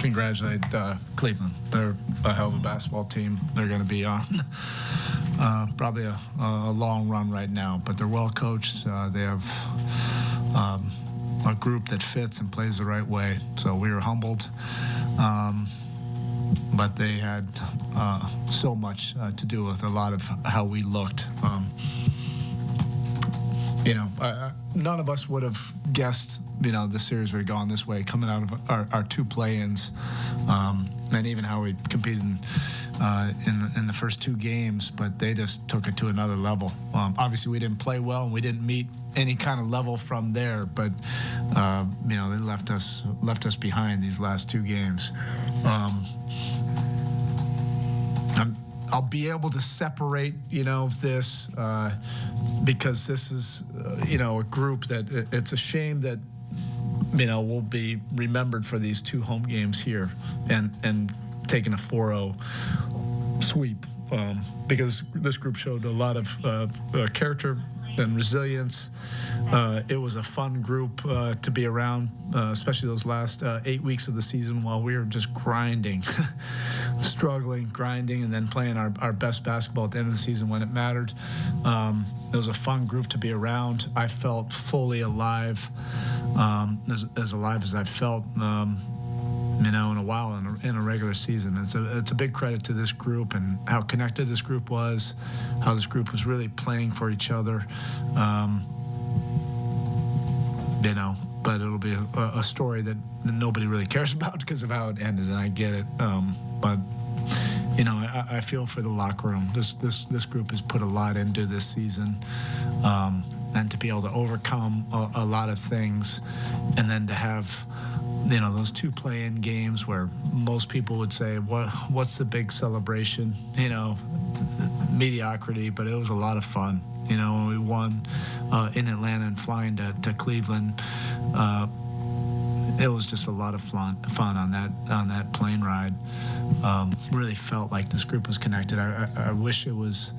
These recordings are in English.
congratulate Cleveland. They're a hell of a basketball team. They're going to be on probably a long run right now, but they're well coached. They have a group that fits and plays the right way. So we were humbled, but they had so much to do with a lot of how we looked. None of us would have guessed, the series would have gone this way, coming out of our two play-ins, and even how we competed in the first two games. But they just took it to another level. Obviously, we didn't play well, and we didn't meet any kind of level from there. But they left us behind these last two games. I'll be able to separate, this because this is, a group that it's a shame that, will be remembered for these two home games here and taking a 4-0 sweep because this group showed a lot of character and resilience. It was a fun group to be around, especially those last 8 weeks of the season while we were just grinding, struggling, grinding, and then playing our best basketball at the end of the season when it mattered. It was a fun group to be around. I felt fully alive, as alive as I've felt, in a while in a regular season. It's a big credit to this group and how connected this group was, how this group was really playing for each other. But it'll be a story that nobody really cares about because of how it ended, and I get it. But I feel for the locker room. This group has put a lot into this season, and to be able to overcome a lot of things, and then to have those two play-in games where most people would say, what's the big celebration? Mediocrity, but it was a lot of fun. When we won in Atlanta and flying to Cleveland, it was just a lot of fun on that plane ride. Really felt like this group was connected. I wish it was,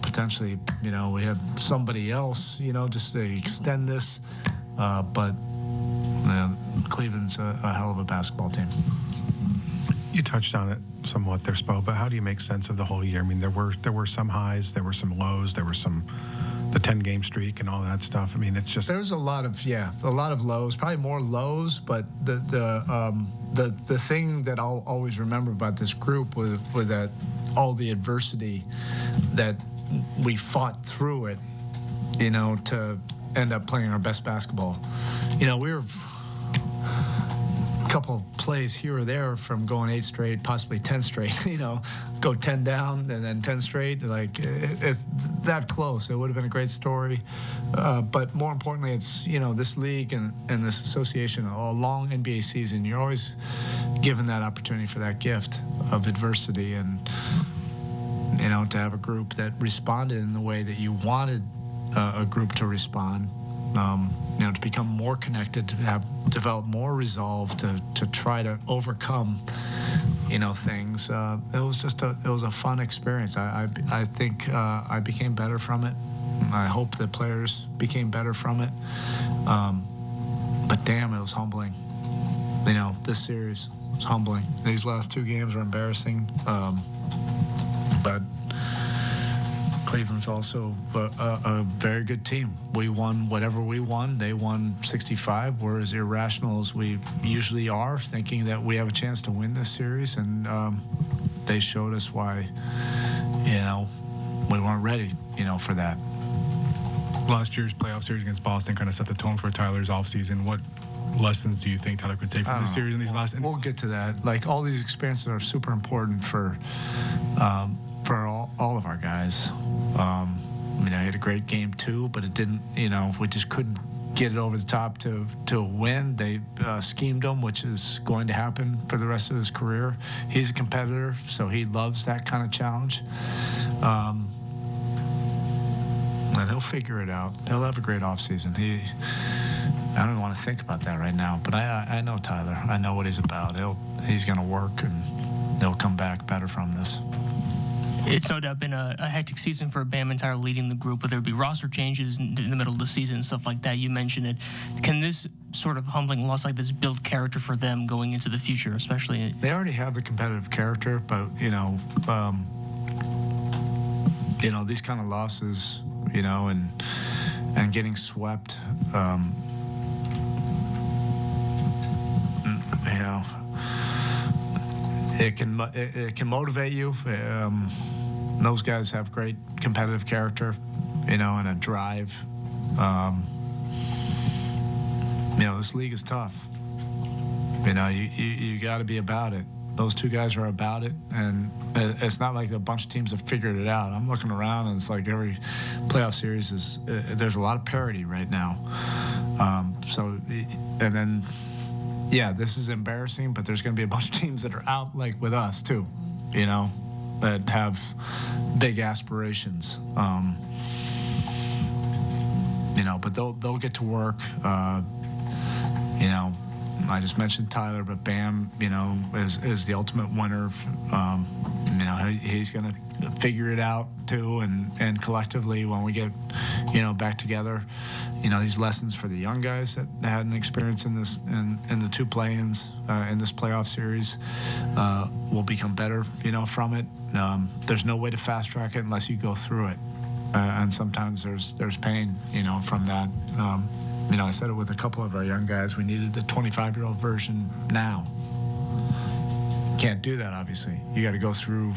potentially, we had somebody else, just to extend this, but Cleveland's a hell of a basketball team. You touched on it somewhat there, Spo, but how do you make sense of the whole year? I mean, there were some highs, there were some lows, there were the 10-game streak and all that stuff. I mean, it's just there's a lot of lows, probably more lows, but the thing that I'll always remember about this group was that all the adversity that we fought through it, to end up playing our best basketball. We were a couple of plays here or there from going 8 straight, possibly 10 straight, go 10 down and then 10 straight. Like, it's that close. It would have been a great story. But more importantly, it's, this league and this association, a long NBA season, you're always given that opportunity for that gift of adversity and, to have a group that responded in the way that you wanted a group to respond. To become more connected, to develop more resolve, to try to overcome, things. It was a fun experience. I think I became better from it. I hope the players became better from it. But damn, it was humbling. This series was humbling. These last two games were embarrassing. But Cleveland's also a very good team. We won whatever we won. They won 65. We're as irrational as we usually are, thinking that we have a chance to win this series, and they showed us why, we weren't ready, for that. Last year's playoff series against Boston kind of set the tone for Tyler's offseason. What lessons do you think Tyler could take from this series in these last? We'll get to that. Like, all these experiences are super important for all of our guys. I had a great game too, but it didn't, we just couldn't get it over the top to win. They schemed him, which is going to happen for the rest of his career. He's a competitor, so he loves that kind of challenge. And he'll figure it out. He'll have a great offseason. I don't want to think about that right now, but I know Tyler. I know what he's about. He's going to work, and he'll come back better from this. It's no doubt been a hectic season for Bam and Tyler leading the group, whether it be roster changes in the middle of the season and stuff like that. You mentioned it. Can this sort of humbling loss like this build character for them going into the future, especially? They already have the competitive character, but these kind of losses, and getting swept, it can motivate you. Those guys have great competitive character, and a drive. This league is tough. You got to be about it. Those two guys are about it, and it's not like a bunch of teams have figured it out. I'm looking around, and it's like every playoff series is there's a lot of parity right now. This is embarrassing, but there's going to be a bunch of teams that are out, like with us too, that have big aspirations. But they'll get to work. I just mentioned Tyler, but Bam, is the ultimate winner. He's going to figure it out too, and collectively when we get, back together, these lessons for the young guys that had an experience in this, in the two play-ins in this playoff series, will become better, from it. There's no way to fast track it unless you go through it, and sometimes there's pain, from that. I said it with a couple of our young guys. We needed the 25-year-old version now. Can't do that, obviously. You got to go through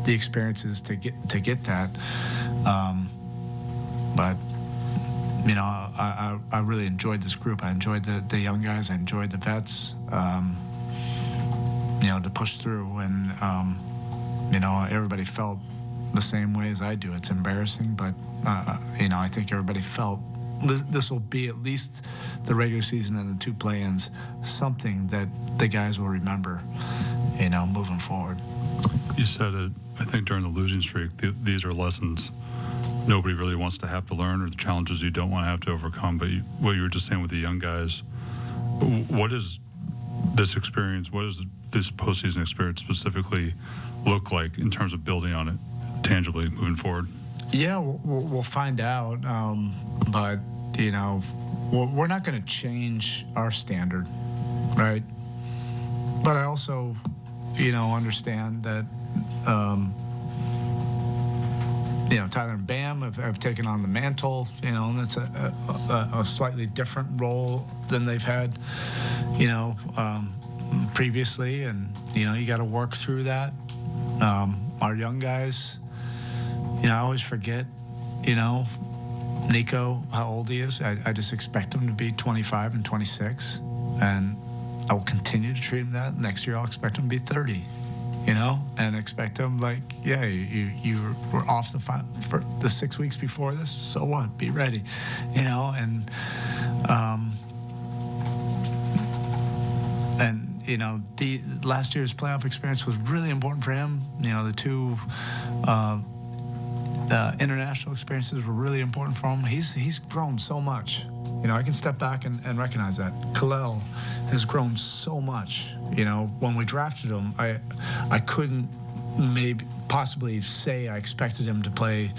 the experiences to get that. But I really enjoyed this group. I enjoyed the young guys. I enjoyed the vets. To push through, and everybody felt the same way as I do. It's embarrassing, but I think everybody felt. This will be at least the regular season and the two play-ins, something that the guys will remember, moving forward. You said it, I think, during the losing streak, these are lessons nobody really wants to have to learn, or the challenges you don't want to have to overcome. But what you were just saying with the young guys, what is this experience, what does this postseason experience specifically look like in terms of building on it tangibly moving forward? Yeah, we'll find out. But, we're not going to change our standard, right? But I also, understand that, Tyler and Bam have taken on the mantle, and it's a slightly different role than they've had, previously. And, you got to work through that. Our young guys, I always forget, Nico, how old he is. I just expect him to be 25 and 26, and I will continue to treat him that. Next year, I'll expect him to be 30, and expect him you were off the for the 6 weeks before this. So what? Be ready, and the last year's playoff experience was really important for him. The two. International experiences were really important for him. He's grown so much. I can step back and recognize that. Khalil has grown so much. When we drafted him, I couldn't possibly say I expected him to play,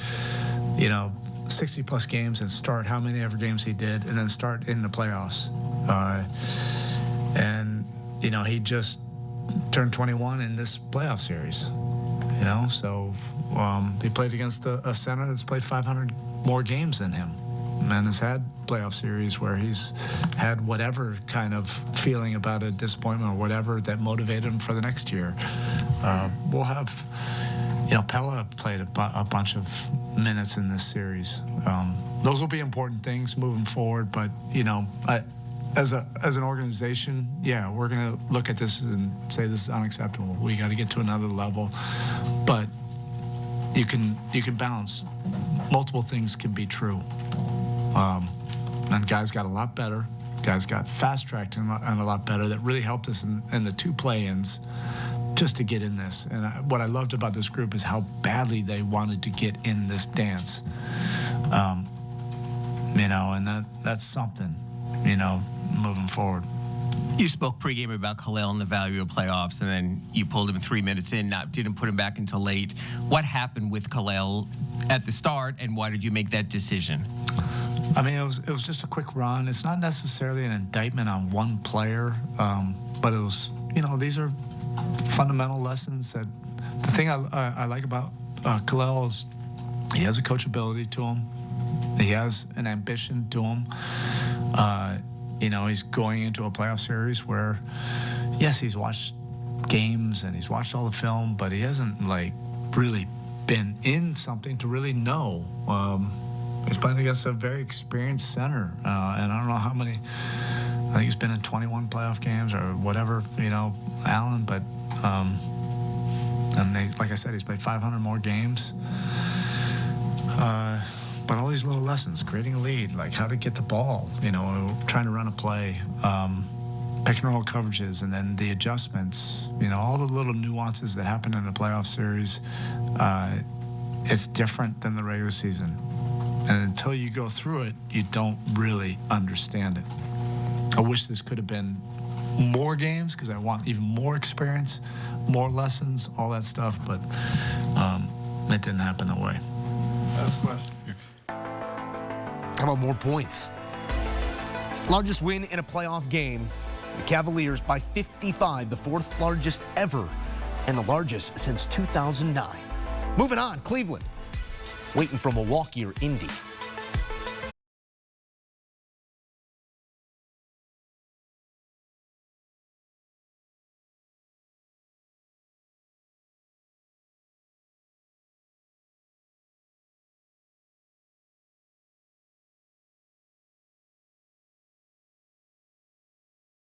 60-plus games and start how many ever games he did, and then start in the playoffs. He just turned 21 in this playoff series. So he played against a center that's played 500 more games than him, and has had playoff series where he's had whatever kind of feeling about a disappointment or whatever that motivated him for the next year. We'll have, Pella played a bunch of minutes in this series. Those will be important things moving forward, but, as an organization, we're going to look at this and say this is unacceptable. We got to get to another level, but you can balance. Multiple things can be true, and guys got a lot better. Guys got fast-tracked and a lot better. That really helped us in the two play-ins just to get in this. And what I loved about this group is how badly they wanted to get in this dance. And that's something, moving forward. You spoke pregame about Khalil and the value of playoffs, and then you pulled him 3 minutes in, didn't put him back until late. What happened with Khalil at the start, and why did you make that decision? I mean, it was just a quick run. It's not necessarily an indictment on one player, but it was, these are fundamental lessons that the thing I like about Khalil is he has a coachability to him. He has an ambition to him. He's going into a playoff series where, yes, he's watched games and he's watched all the film, but he hasn't, really been in something to really know. He's playing against a very experienced center, and I don't know how many. I think he's been in 21 playoff games or whatever, Allen. But like I said, he's played 500 more games. But all these little lessons, creating a lead, like how to get the ball, trying to run a play, pick and roll coverages, and then the adjustments, all the little nuances that happen in a playoff series. It's different than the regular season. And until you go through it, you don't really understand it. I wish this could have been more games because I want even more experience, more lessons, all that stuff. But it didn't happen that way. Last question. How about more points? Largest win in a playoff game. The Cavaliers by 55, the fourth largest ever, and the largest since 2009. Moving on, Cleveland. Waiting for Milwaukee or Indy.